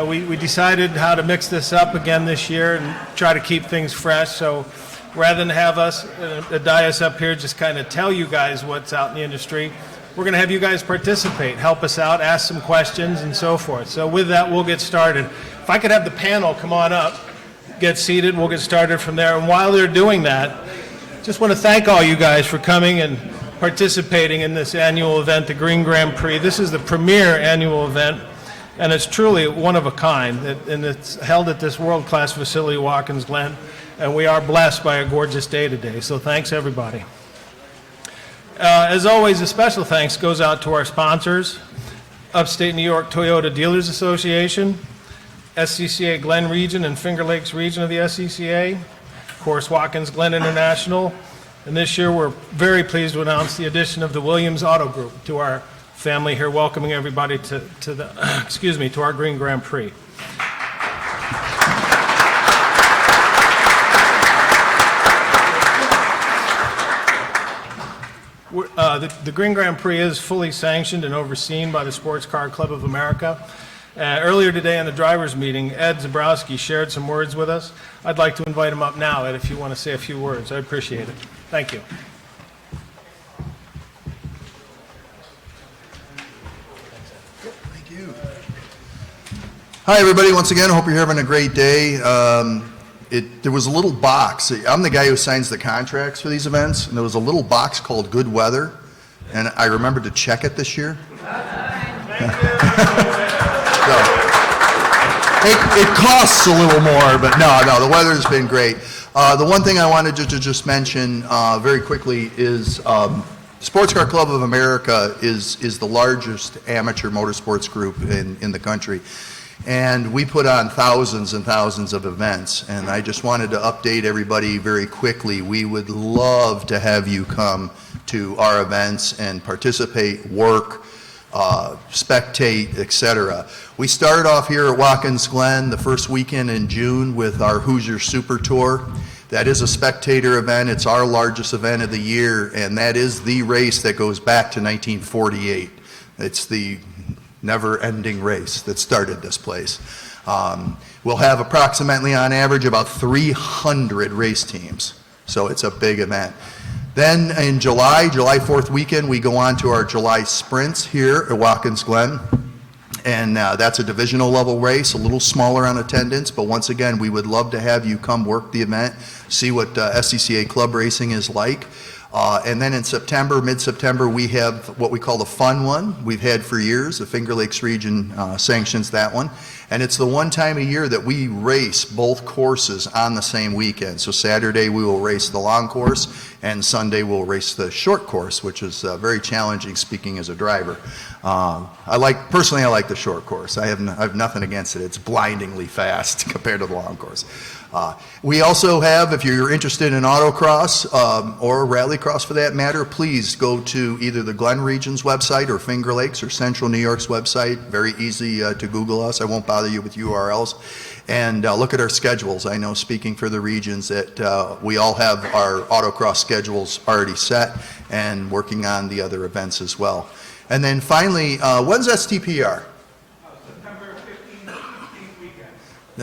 we decided how to mix this up again this year and try to keep things fresh. So rather than have us, Adias up here, just kind of tell you guys what's out in the industry, we're going to have you guys participate, help us out, ask some questions, and so forth. So with that, we'll get started. If I could have the panel come on up, get seated, we'll get started from there. And while they're doing that, just want to thank all you guys for coming and participating in this annual event, the Green Grand Prix. This is the premier annual event, and it's truly one of a kind, and it's held at this world-class facility, Watkins, Glen, and we are blessed by a gorgeous day today, so thanks everybody. As always, a special thanks goes out to our sponsors, Upstate New York Toyota Dealers Association, SCCA Glen Region and Finger Lakes Region of the SCCA, of course Watkins Glen International, and this year we're very pleased to announce the addition of the Williams Auto Group to our family here, welcoming everybody to the to our Green Grand Prix. The Green Grand Prix is fully sanctioned and overseen by the Sports Car Club of America. Earlier today in the drivers' meeting, Ed Zabrowski shared some words with us. I'd like to invite him up now, Ed, if you want to say a few words. I'd appreciate it. Thank you. Thank you. Hi, everybody. Once again, I hope you're having a great day. There was a little box. I'm the guy who signs the contracts for these events, and there was a little box called Good Weather, and I remembered to check it this year. So, it costs a little more, but no, the weather's been great. The one thing I wanted to just mention very quickly is Sports Car Club of America is the largest amateur motorsports group in the country. And we put on thousands and thousands of events, and I just wanted to update everybody very quickly. We would love to have you come to our events and participate, work, spectate, etc. We started off here at Watkins Glen the first weekend in June with our Hoosier Super Tour. That is a spectator event. It's our largest event of the year, and that is the race that goes back to 1948. It's the never-ending race that started this place. We'll have approximately, on average, about 300 race teams, so it's a big event. Then in July 4th weekend, we go on to our July sprints here at Watkins Glen, and that's a divisional level race, a little smaller on attendance, but once again, we would love to have you come work the event, see what SCCA club racing is like. And then in September, mid-September, we have what we call the fun one. We've had for years. The Finger Lakes region sanctions that one. And it's the one time a year that we race both courses on the same weekend. So Saturday we will race the long course, and Sunday we'll race the short course, which is very challenging speaking as a driver. Personally, I like the short course. I have nothing against it. It's blindingly fast compared to the long course. We also have, if you're interested in autocross or rallycross for that matter, please go to either the Glen Region's website or Finger Lakes or Central New York's website. Very easy to Google us. I won't bother you with URLs. And look at our schedules. I know, speaking for the regions, that we all have our autocross schedules already set and working on the other events as well. And then finally, when's STPR?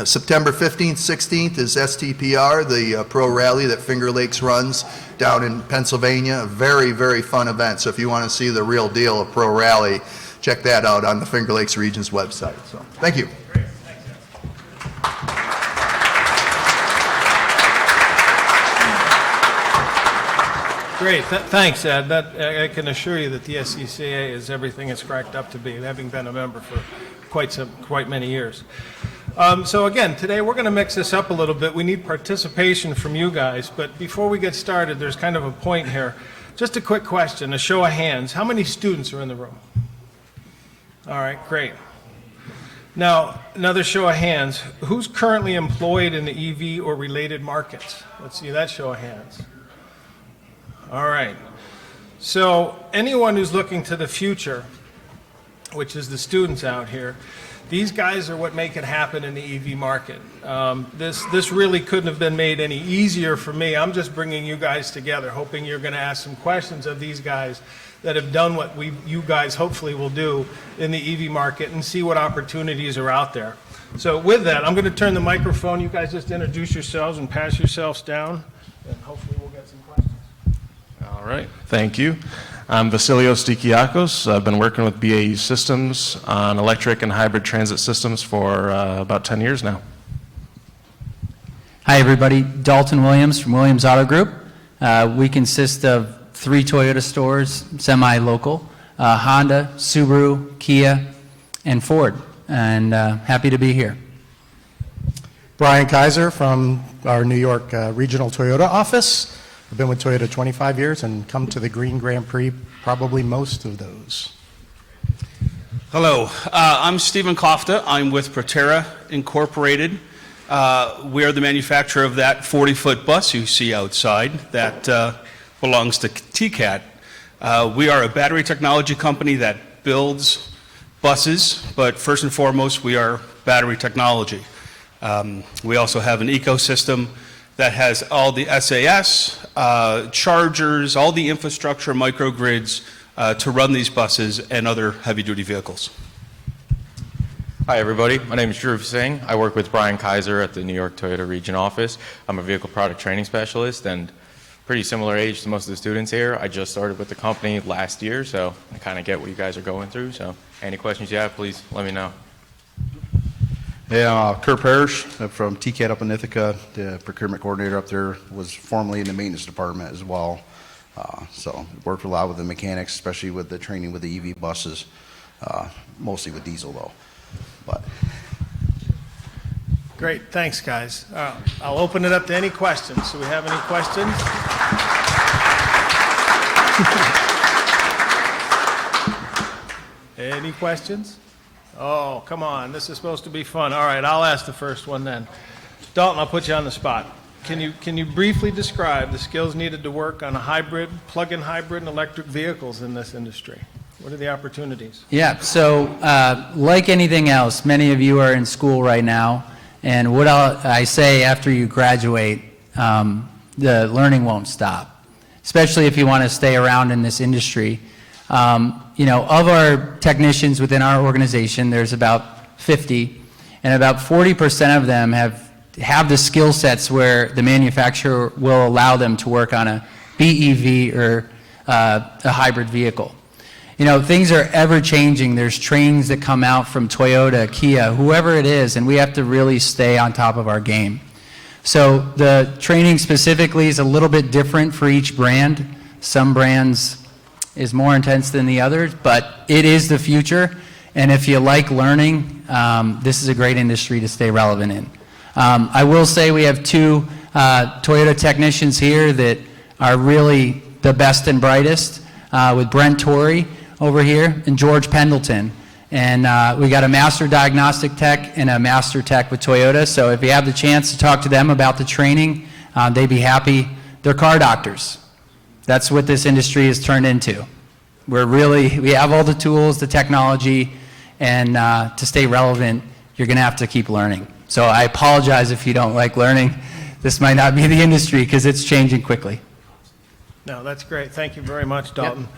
September 15th, 16th is STPR, the pro rally that Finger Lakes runs down in Pennsylvania. A very, very fun event. So if you want to see the real deal of pro rally, check that out on the Finger Lakes Region's website. So thank you. Great. Thanks, Ed. Great. Thanks, Ed. I can assure you that the SCCA is everything it's cracked up to be, having been a member for quite many years. So again, today we're going to mix this up a little bit. We need participation from you guys, but before we get started, there's kind of a point here. Just a quick question, a show of hands. How many students are in the room? All right, great. Now, another show of hands. Who's currently employed in the EV or related markets? Let's see that show of hands. All right. So anyone who's looking to the future, which is the students out here, these guys are what make it happen in the EV market. This really couldn't have been made any easier for me. I'm just bringing you guys together, hoping you're going to ask some questions of these guys that have done what you guys hopefully will do in the EV market and see what opportunities are out there. So with that, I'm going to turn the microphone. You guys just introduce yourselves and pass yourselves down, and hopefully we'll get some questions. All right, thank you. I'm Vasilios Dikiakos. I've been working with BAE Systems on electric and hybrid transit systems for about 10 years now. Hi, everybody. Dalton Williams from Williams Auto Group. We consist of 3 Toyota stores, semi-local, Honda, Subaru, Kia, and Ford. And happy to be here. Brian Kaiser from our New York Regional Toyota office. I've been with Toyota 25 years and come to the Green Grand Prix probably most of those. Hello, I'm Stephen Kofta. I'm with Proterra Incorporated. We are the manufacturer of that 40-foot bus you see outside that belongs to TCAT. We are a battery technology company that builds buses, but first and foremost, we are battery technology. We also have an ecosystem that has all the SAS, chargers, all the infrastructure, microgrids to run these buses and other heavy-duty vehicles. Hi everybody, my name is Dhruv Singh. I work with Brian Kaiser at the New York Toyota Region office. I'm a vehicle product training specialist and pretty similar age to most of the students here. I just started with the company last year, so I kind of get what you guys are going through. So any questions you have, please let me know. Hey, Kurt Parrish from TCAT up in Ithaca, the procurement coordinator up there, was formerly in the maintenance department as well. So worked a lot with the mechanics, especially with the training with the EV buses, mostly with diesel though. But Great, thanks, guys. I'll open it up to any questions. Do we have any questions? Any questions? Oh, come on, this is supposed to be fun. All right, I'll ask the first one then. Dalton, I'll put you on the spot. Can you briefly describe the skills needed to work on a hybrid, plug-in hybrid, and electric vehicles in this industry? What are the opportunities? Yeah, so like anything else, many of you are in school right now, and what I say after you graduate, the learning won't stop, especially if you want to stay around in this industry. Of our technicians within our organization, there's about 50, and about 40% of them have the skill sets where the manufacturer will allow them to work on a BEV or a hybrid vehicle. Things are ever changing. There's trains that come out from Toyota, Kia, whoever it is, and we have to really stay on top of our game. So the training specifically is a little bit different for each brand. Some brands is more intense than the others, but it is the future. And if you like learning, this is a great industry to stay relevant in. I will say we have 2 Toyota technicians here that are really the best and brightest, with Brent Torrey over here and George Pendleton. And we got a master diagnostic tech and a master tech with Toyota. So if you have the chance to talk to them about the training, they'd be happy. They're car doctors. That's what this industry has turned into. We have all the tools, the technology, and to stay relevant, you're going to have to keep learning. So I apologize if you don't like learning. This might not be the industry because it's changing quickly. No, that's great. Thank you very much, Dalton. Yep.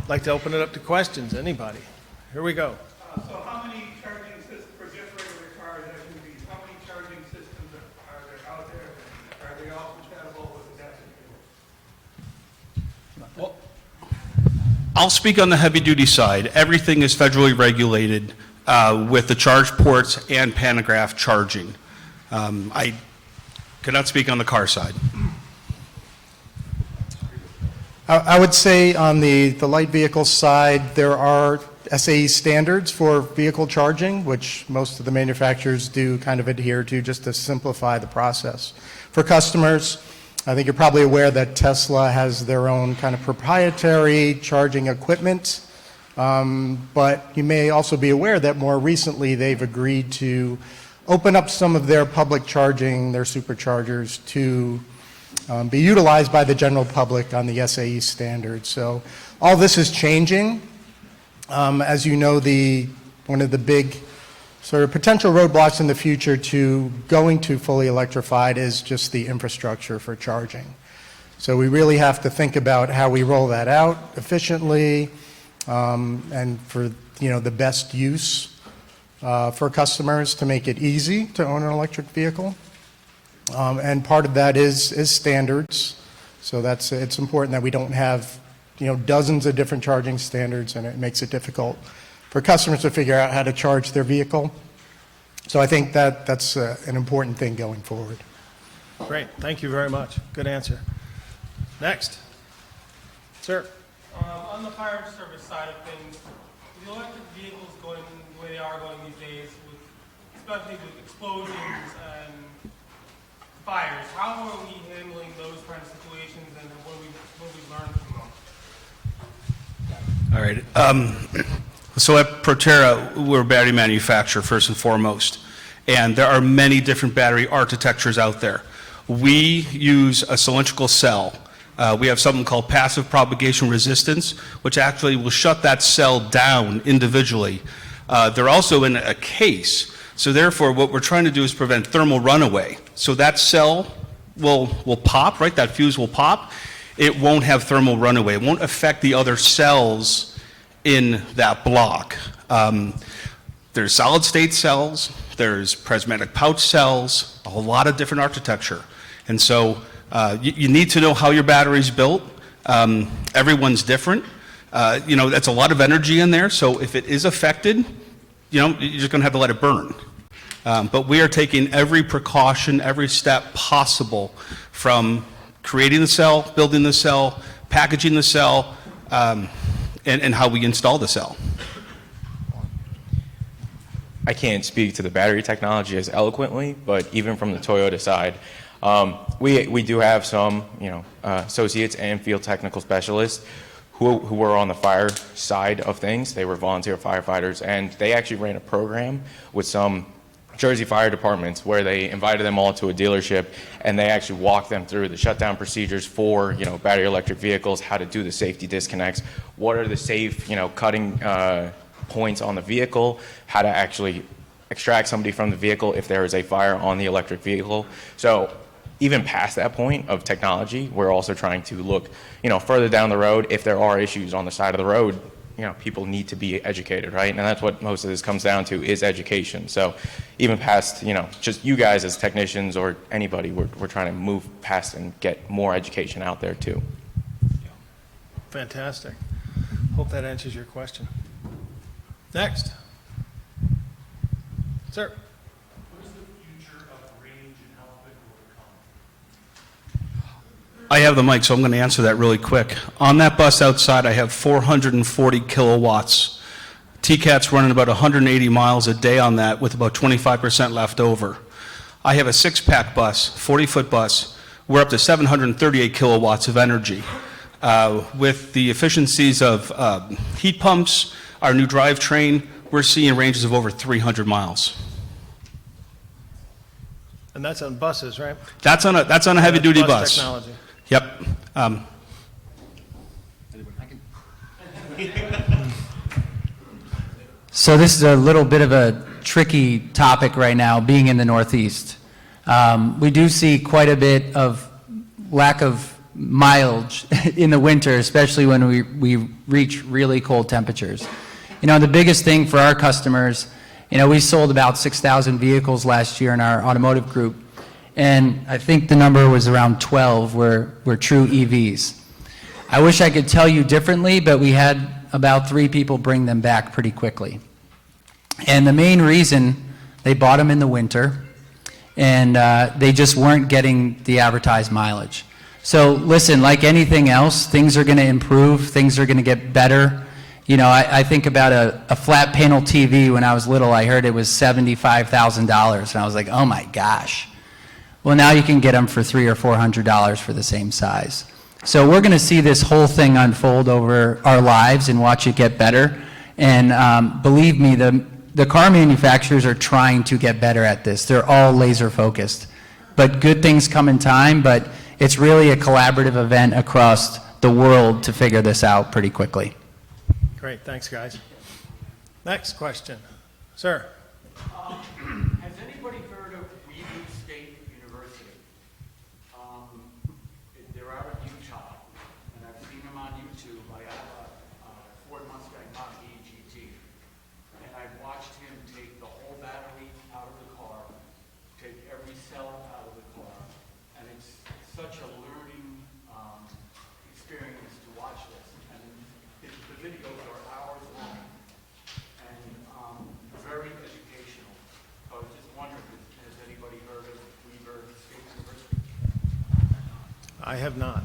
I'd like to open it up to questions. Anybody? Here we go. So how many charging systems for just regular cars, SUVs, how many charging systems are there out there? Are they all compatible with the gas fuel? Well, I'll speak on the heavy-duty side. Everything is federally regulated with the charge ports and pantograph charging. I cannot speak on the car side. I would say on the light vehicle side, there are SAE standards for vehicle charging, which most of the manufacturers do kind of adhere to just to simplify the process. For customers, I think you're probably aware that Tesla has their own kind of proprietary charging equipment, but you may also be aware that more recently they've agreed to open up some of their public charging, their superchargers, to be utilized by the general public on the SAE standards. So all this is changing. As you know, one of the big sort of potential roadblocks in the future to going to fully electrified is just the infrastructure for charging. So we really have to think about how we roll that out efficiently and for the best use for customers to make it easy to own an electric vehicle. And part of that is standards. So it's important that we don't have, dozens of different charging standards, and it makes it difficult for customers to figure out how to charge their vehicle. So I think that's an important thing going forward. Great, thank you very much. Good answer. Next. Sir? On the fire service side of things, with the electric vehicles going the way they are going these days, especially with explosions and fires, how are we handling those kind of situations, and what have we learned from them? All right. So at Proterra, we're a battery manufacturer first and foremost, and there are many different battery architectures out there. We use a cylindrical cell. We have something called passive propagation resistance, which actually will shut that cell down individually. They're also in a case, so therefore what we're trying to do is prevent thermal runaway. So that cell will pop, right? That fuse will pop. It won't have thermal runaway. It won't affect the other cells in that block. There's solid state cells, there's prismatic pouch cells, a whole lot of different architecture. And so you need to know how your battery's built. Everyone's different. That's a lot of energy in there, so if it is affected, you're just going to have to let it burn. But we are taking every precaution, every step possible, from creating the cell, building the cell, packaging the cell, and how we install the cell. I can't speak to the battery technology as eloquently, but even from the Toyota side, we do have some, associates and field technical specialists who were on the fire side of things. They were volunteer firefighters, and they actually ran a program with some Jersey fire departments where they invited them all to a dealership, and they actually walked them through the shutdown procedures for, battery electric vehicles, how to do the safety disconnects, what are the safe, cutting points on the vehicle, how to actually extract somebody from the vehicle if there is a fire on the electric vehicle. So even past that point of technology, we're also trying to look, further down the road. If there are issues on the side of the road, people need to be educated, right? And that's what most of this comes down to, is education. So even past, just you guys as technicians or anybody, we're trying to move past and get more education out there too. Fantastic. Hope that answers your question. Next. Sir? What is the future of range and how quick will it come? I have the mic, so I'm going to answer that really quick. On that bus outside, I have 440 kilowatts. TCAT's running about 180 miles a day on that, with about 25% left over. I have a six-pack bus, 40-foot bus. We're up to 738 kilowatts of energy. With the efficiencies of heat pumps, our new drivetrain, we're seeing ranges of over 300 miles. And that's on buses, right? That's on a heavy-duty bus. Technology. Yep. So this is a little bit of a tricky topic right now, being in the Northeast. We do see quite a bit of lack of mileage in the winter, especially when we reach really cold temperatures. The biggest thing for our customers, we sold about 6,000 vehicles last year in our automotive group, and I think the number was around 12 were true EVs. I wish I could tell you differently, but we had about 3 people bring them back pretty quickly. And the main reason, they bought them in the winter, and they just weren't getting the advertised mileage. So listen, like anything else, things are going to improve, things are going to get better. I think about a flat panel TV. When I was little, I heard it was $75,000, and I was like, oh my gosh. Well, now you can get them for $300 or $400 for the same size. So we're going to see this whole thing unfold over our lives and watch it get better. And believe me, the car manufacturers are trying to get better at this. They're all laser focused. But good things come in time, but it's really a collaborative event across the world to figure this out pretty quickly. Great, thanks, guys. Next question. Sir? Has anybody heard of Weaving State University? They're out of Utah, and I've seen them on YouTube. I have a Ford Mustang Mach-E GT, and I've watched him take the I have not.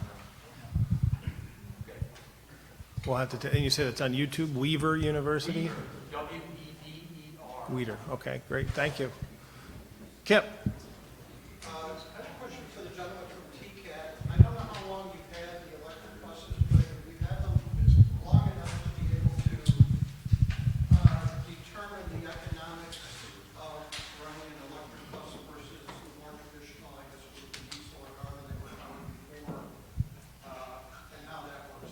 We'll have to, and you said it's on YouTube, Weaver University? W-E-E-E-R. Weeder, okay, great, thank you. Kip? I have a question for the gentleman from TCAT. I don't know how long you've had the electric buses, but we've had them long enough to be able to determine the economics of running an electric bus versus the more traditional, I guess, with the diesel or however they were running before, and how that works.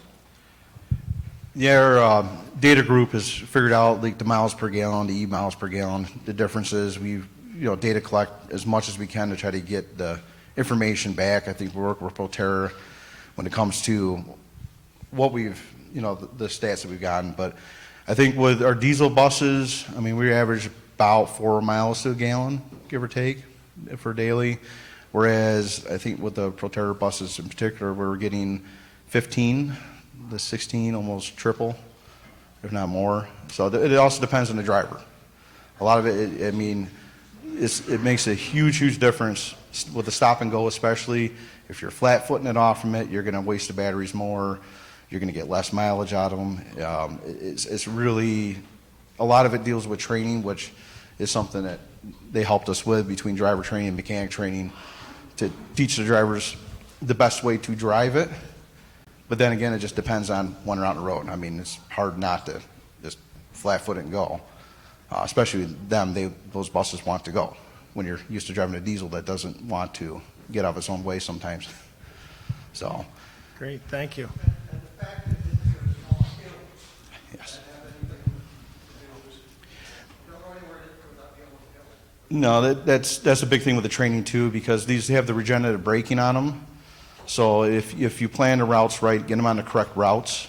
Yeah, our data group has figured out like the miles per gallon, the miles per gallon, the differences. We've data collect as much as we can to try to get the information back. I think we work with Proterra when it comes to what we've, the stats that we've gotten. But I think with our diesel buses, I mean, we average about 4 miles to a gallon, give or take, for daily. Whereas I think with the Proterra buses in particular, we're getting 15 to 16, almost triple, if not more. So it also depends on the driver. A lot of it, I mean, it makes a huge difference with the stop and go, especially if you're flat footing it off from it, you're going to waste the batteries more, you're going to get less mileage out of them. It's really, a lot of it deals with training, which is something that they helped us with between driver training and mechanic training to teach the drivers the best way to drive it. But then again, it just depends on when they're out on the road. I mean, it's hard not to just flat foot it and go. Especially them, those buses want to go. When you're used to driving a diesel that doesn't want to get out of its own way sometimes. So. Great, thank you. And the fact that it's a small scale, Yes. doesn't have anything to do with, don't go anywhere without being able to No, that's a big thing with the training too, because these have the regenerative braking on them. So if you plan the routes right, get them on the correct routes,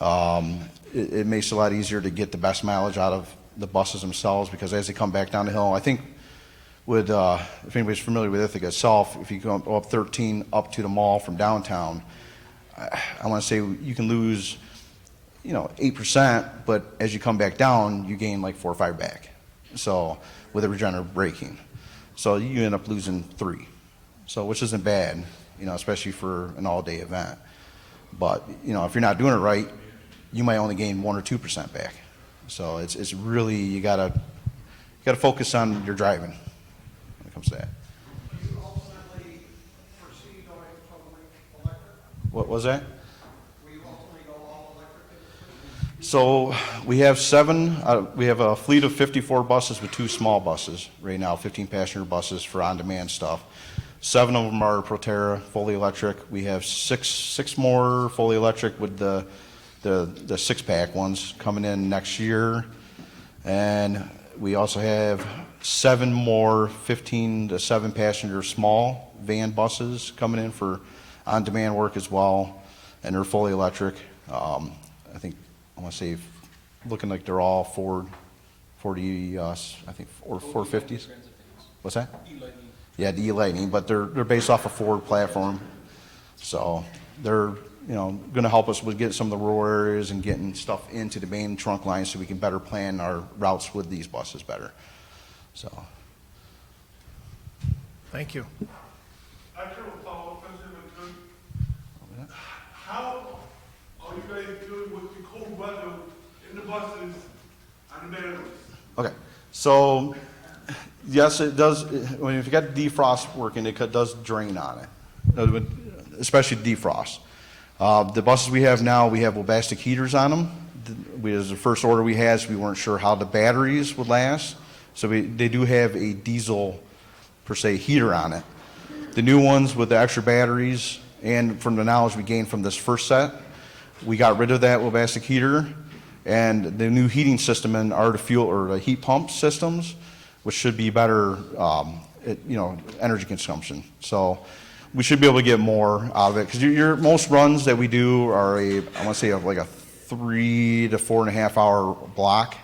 it makes it a lot easier to get the best mileage out of the buses themselves, because as they come back down the hill, I think with, if anybody's familiar with Ithaca itself, if you go up 13 up to the mall from downtown, I want to say you can lose, 8%, but as you come back down, you gain like 4 or 5 back. So with the regenerative braking. So you end up losing 3. So which isn't bad, especially for an all-day event. But, if you're not doing it right, you might only gain 1 or 2% back. So it's really, you gotta focus on your driving when it comes to that. Do you ultimately foresee going totally electric? What was that? Will you ultimately go all electric? So we have 7, we have a fleet of 54 buses with 2 small buses right now, 15 passenger buses for on-demand stuff. 7 of them are Proterra, fully electric. We have six more fully electric with the 6-pack ones coming in next year. And we also have 7 more 15 to 7 passenger small van buses coming in for on-demand work as well. And they're fully electric. I want to say, looking like they're all Ford 40, I think, or 450s. What's that? Yeah, the E-Lightning, but they're based off a Ford platform. So they're, going to help us with getting some of the rural areas and getting stuff into the main trunk line so we can better plan our routes with these buses better. So. Thank you. I have a follow-up question, but how are you guys dealing with the cold weather in the buses and the batteries? Okay, so yes, it does. If you got defrost working, it does drain on it, especially defrost. The buses we have now, we have Wabastic heaters on them. As the first order we had, so we weren't sure how the batteries would last. So they do have a diesel, per se, heater on it. The new ones with the extra batteries, and from the knowledge we gained from this first set, we got rid of that Wabastic heater, and the new heating system and are the fuel or the heat pump systems, which should be better, energy consumption. So we should be able to get more out of it, because your most runs that we do are I want to say like a 3 to 4.5 hour block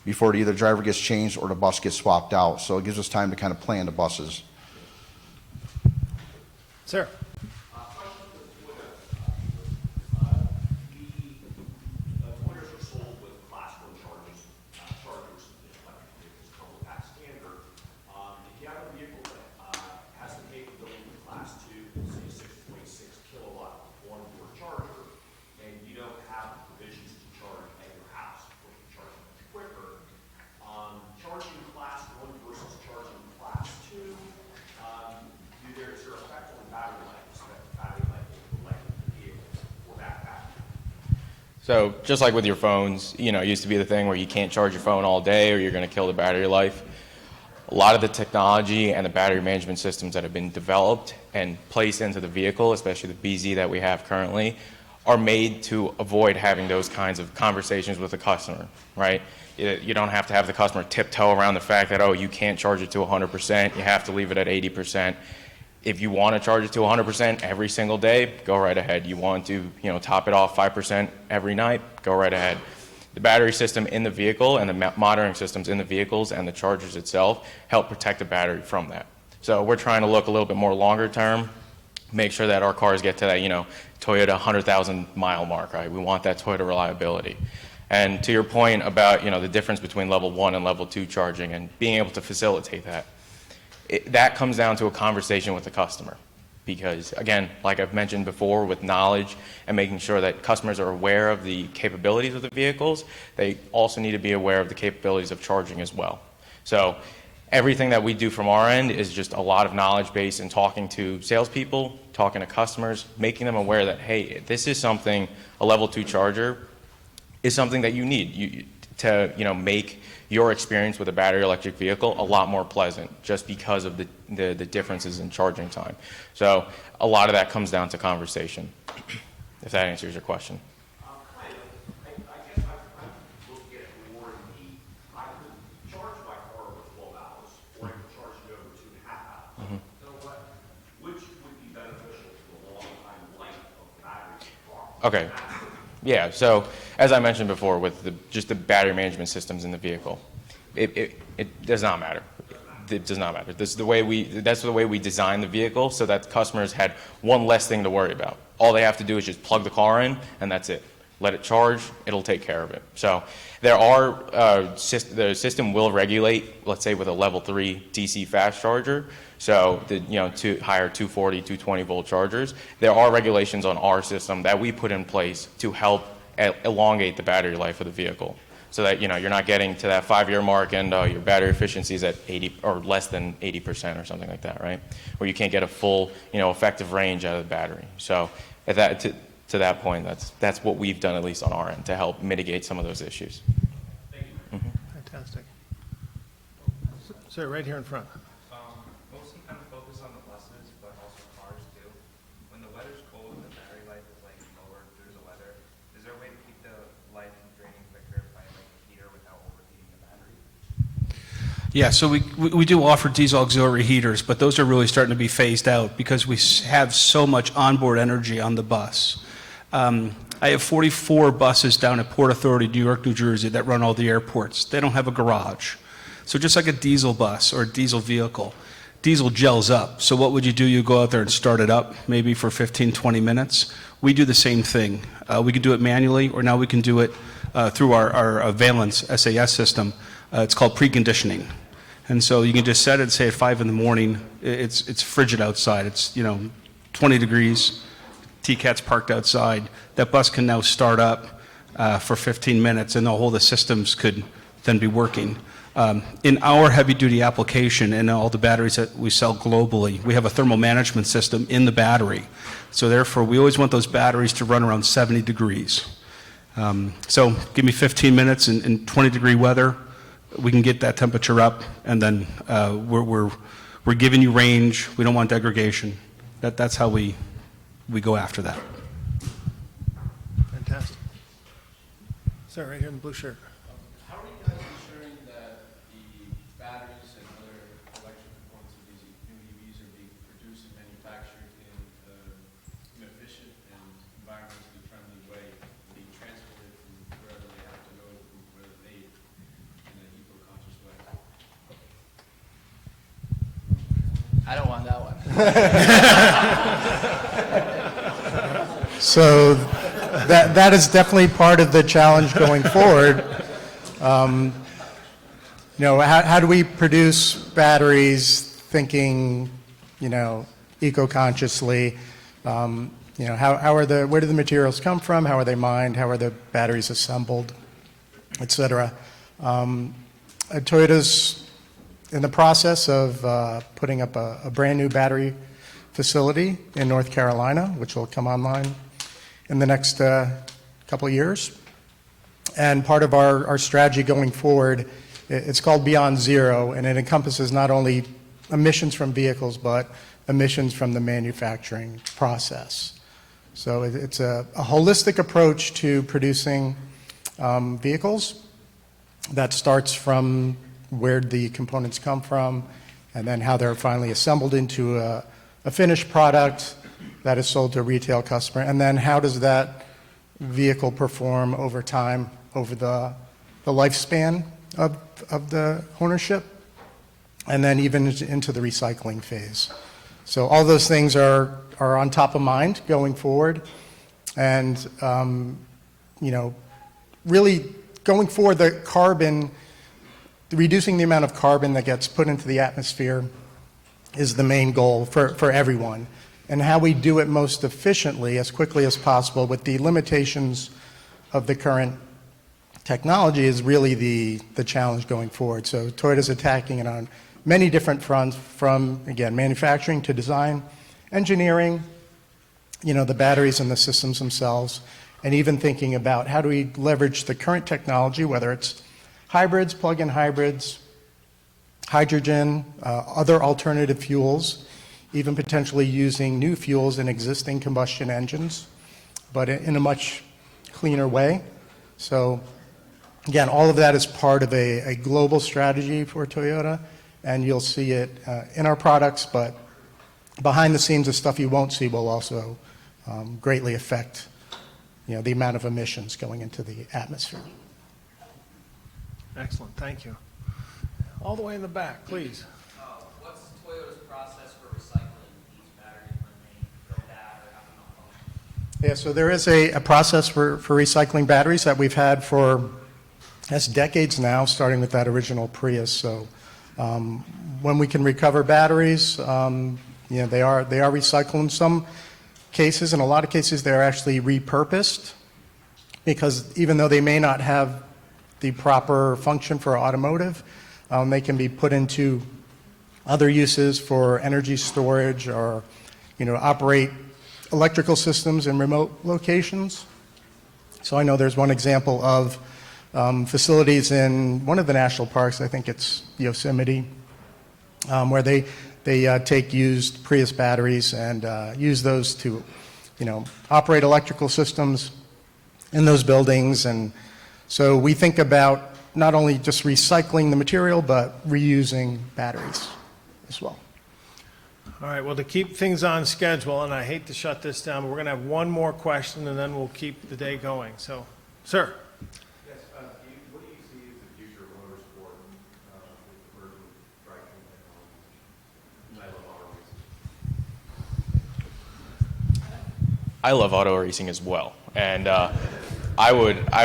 before the either driver gets changed or the bus gets swapped out. So it gives us time to kind of plan the buses. Sir. So just like with your phones, you know, it used to be the thing where you can't charge your phone all day or you're going to kill the battery life. A lot of the technology and the battery management systems that have been developed and placed into the vehicle, especially the BZ that we have currently, are made to avoid having those kinds of conversations with the customer, right? You don't have to have the customer tiptoe around the fact that, oh, you can't charge it to 100%, you have to leave it at 80%. If you want to charge it to 100% every single day, go right ahead. You want to, top it off 5% every night, go right ahead. The battery system in the vehicle and the monitoring systems in the vehicles and the chargers itself help protect the battery from that. So we're trying to look a little bit more longer term, make sure that our cars get to that, Toyota 100,000 mile mark, right? We want that Toyota reliability. And to your point about, the difference between level 1 and level 2 charging and being able to facilitate that, that comes down to a conversation with the customer. Because again, like I've mentioned before, with knowledge and making sure that customers are aware of the capabilities of the vehicles, they also need to be aware of the capabilities of charging as well. So everything that we do from our end is just a lot of knowledge base and talking to salespeople, talking to customers, making them aware that, hey, this is something, a level 2 charger is something that you need to make your experience with a battery electric vehicle a lot more pleasant just because of the differences in charging time. So a lot of that comes down to conversation, if that answers your question. I guess I look at it more in I could charge my car for 12 hours, or I could charge it over 2.5 hours. Mhm. So which would be beneficial to the long-time life of the battery in the car? Okay. Yeah, so as I mentioned before, with just the battery management systems in the vehicle, it does not matter. It does not matter. That's the way we design the vehicle so that customers had one less thing to worry about. All they have to do is just plug the car in, and that's it. Let it charge, it'll take care of it. So there are, the system will regulate, let's say with a level 3 DC fast charger, so to higher 240, 220 volt chargers, there are regulations on our system that we put in place to help elongate the battery life of the vehicle. So that you're not getting to that 5-year mark and your battery efficiency is at 80 or less than 80% or something like that, right? Where you can't get a full effective range out of the battery. So at that, to that point, that's what we've done, at least on our end, to help mitigate some of those issues. Thank you. Fantastic. Sir, right here in front. Mostly kind of focus on the buses, but also cars too. When the weather's cold and the battery life is lower due to the weather, is there a way to keep the life from draining quicker by a heater without overheating the battery? Yeah, so we do offer diesel auxiliary heaters, but those are really starting to be phased out because we have so much onboard energy on the bus. I have 44 buses down at Port Authority, New York, New Jersey, that run all the airports. They don't have a garage. So just like a diesel bus or a diesel vehicle, diesel gels up. So what would you do? You go out there and start it up, maybe for 15, 20 minutes. We do the same thing. We can do it manually, or now we can do it through our Valence SAS system. It's called preconditioning. And so you can just set it, say at 5 in the morning, it's frigid outside. It's 20 degrees. TCAT's parked outside. That bus can now start up for 15 minutes, and the systems could then be working. In our heavy-duty application and all the batteries that we sell globally, we have a thermal management system in the battery. So therefore, we always want those batteries to run around 70 degrees. So give me 15 minutes in 20-degree weather, we can get that temperature up, and then we're giving you range. We don't want degradation. That's how we go after that. Fantastic. Sir, right here in the blue shirt. How are you guys ensuring that the batteries and other electric components of these new EVs are being produced and manufactured in an efficient and environmentally friendly way, being transported from wherever they have to go to where they're made in an eco-conscious way? I don't want that one. So that is definitely part of the challenge going forward. How do we produce batteries thinking, eco-consciously? Where do the materials come from? How are they mined? How are the batteries assembled, et cetera? Toyota's in the process of putting up a brand new battery facility in North Carolina, which will come online in the next couple of years. And part of our strategy going forward, it's called Beyond Zero, and it encompasses not only emissions from vehicles, but emissions from the manufacturing process. So it's a holistic approach to producing vehicles that starts from where the components come from, and then how they're finally assembled into a finished product that is sold to a retail customer, and then how does that vehicle perform over time, over the lifespan of the ownership, and then even into the recycling phase. So all those things are on top of mind going forward, and really going forward, reducing the amount of carbon that gets put into the atmosphere is the main goal for everyone. And how we do it most efficiently, as quickly as possible, with the limitations of the current technology is really the challenge going forward. So Toyota's attacking it on many different fronts, from, again, manufacturing to design, engineering, the batteries and the systems themselves, and even thinking about how do we leverage the current technology, whether it's hybrids, plug-in hybrids, hydrogen, other alternative fuels, even potentially using new fuels in existing combustion engines, but in a much cleaner way. So again, all of that is part of a global strategy for Toyota, and you'll see it in our products, but behind the scenes, the stuff you won't see will also greatly affect the amount of emissions going into the atmosphere. Excellent, thank you. All the way in the back, please. What's Toyota's process for recycling these batteries when they go bad or have a malfunction? Yeah, so there is a process for recycling batteries that we've had for decades now, starting with that original Prius. So when we can recover batteries, they are recycled in some cases. In a lot of cases, they're actually repurposed, because even though they may not have the proper function for automotive, they can be put into other uses for energy storage, or operate electrical systems in remote locations. So I know there's one example of facilities in one of the national parks, I think it's Yosemite, where they take used Prius batteries and use those to operate electrical systems in those buildings. And so we think about not only just recycling the material, but reusing batteries as well. All right, well, to keep things on schedule, and I hate to shut this down, but we're going to have one more question, and then we'll keep the day going. So, sir. Yes, what do you see as the future of motorsport with emerging drivetrain technology? I love auto racing as well, and I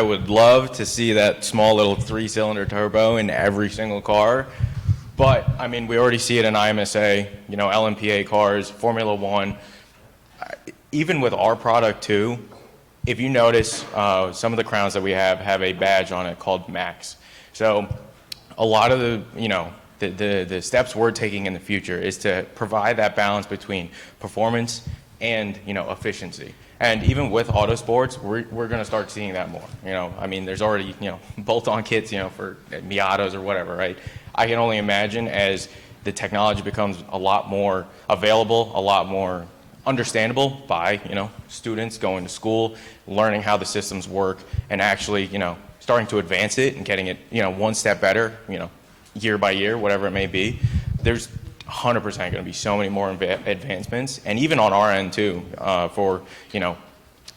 would love to see that small little 3-cylinder turbo in every single car. But I mean, we already see it in IMSA, LMPA cars, Formula One. Even with our product too, if you notice, some of the crowns that we have a badge on it called Max. So a lot of the steps we're taking in the future is to provide that balance between performance and efficiency. And even with Autosports, we're going to start seeing that more. I mean, there's already bolt-on kits for Miatas or whatever, right? I can only imagine as the technology becomes a lot more available, a lot more understandable by students going to school, learning how the systems work, and actually starting to advance it and getting it one step better, year by year, whatever it may be. There's 100% going to be so many more advancements, and even on our end too, for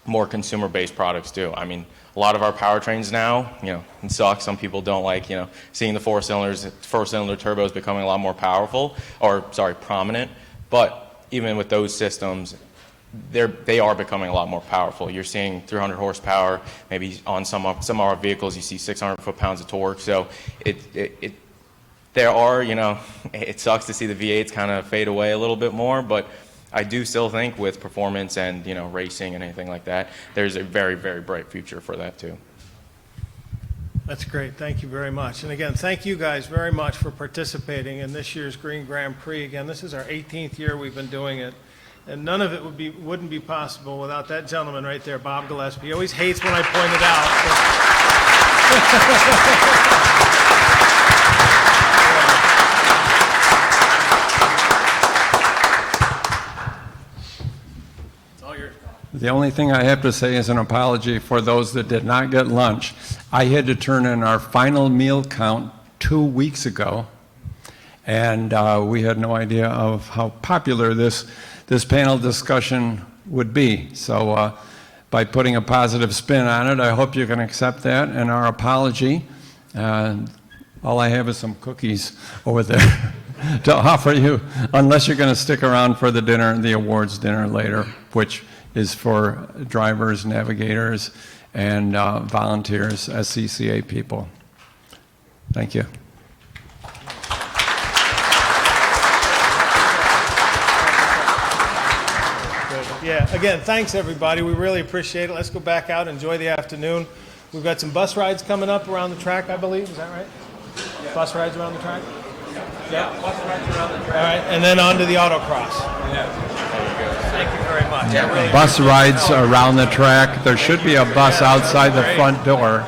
more consumer-based products too. I mean, a lot of our powertrains now, it sucks. Some people don't like seeing the four-cylinder turbos becoming a lot more prominent. But even with those systems, they are becoming a lot more powerful. You're seeing 300 horsepower, maybe on some of our vehicles you see 600 foot-pounds of torque. So there are, it sucks to see the V8s kind of fade away a little bit more, but I do still think with performance and, racing and anything like that, there's a very, very bright future for that too. That's great. Thank you very much. And again, thank you guys very much for participating in this year's Green Grand Prix. Again, this is our 18th year we've been doing it. And none of it wouldn't be possible without that gentleman right there, Bob Gillespie. He always hates when I point it out. It's all yours, Bob. The only thing I have to say is an apology for those that did not get lunch. I had to turn in our final meal count 2 weeks ago, and we had no idea of how popular this panel discussion would be. So by putting a positive spin on it, I hope you can accept that and our apology. All I have is some cookies over there to offer you, unless you're going to stick around for the dinner, the awards dinner later, which is for drivers, navigators, and volunteers, SCCA people. Thank you. Yeah, again, thanks everybody. We really appreciate it. Let's go back out, enjoy the afternoon. We've got some bus rides coming up around the track, I believe. Is that right? Yeah. Bus rides around the track? Yeah, bus rides around the track. All right, and then on to the autocross. Yeah. Thank you very much. Bus rides around the track. There should be a bus outside the front door.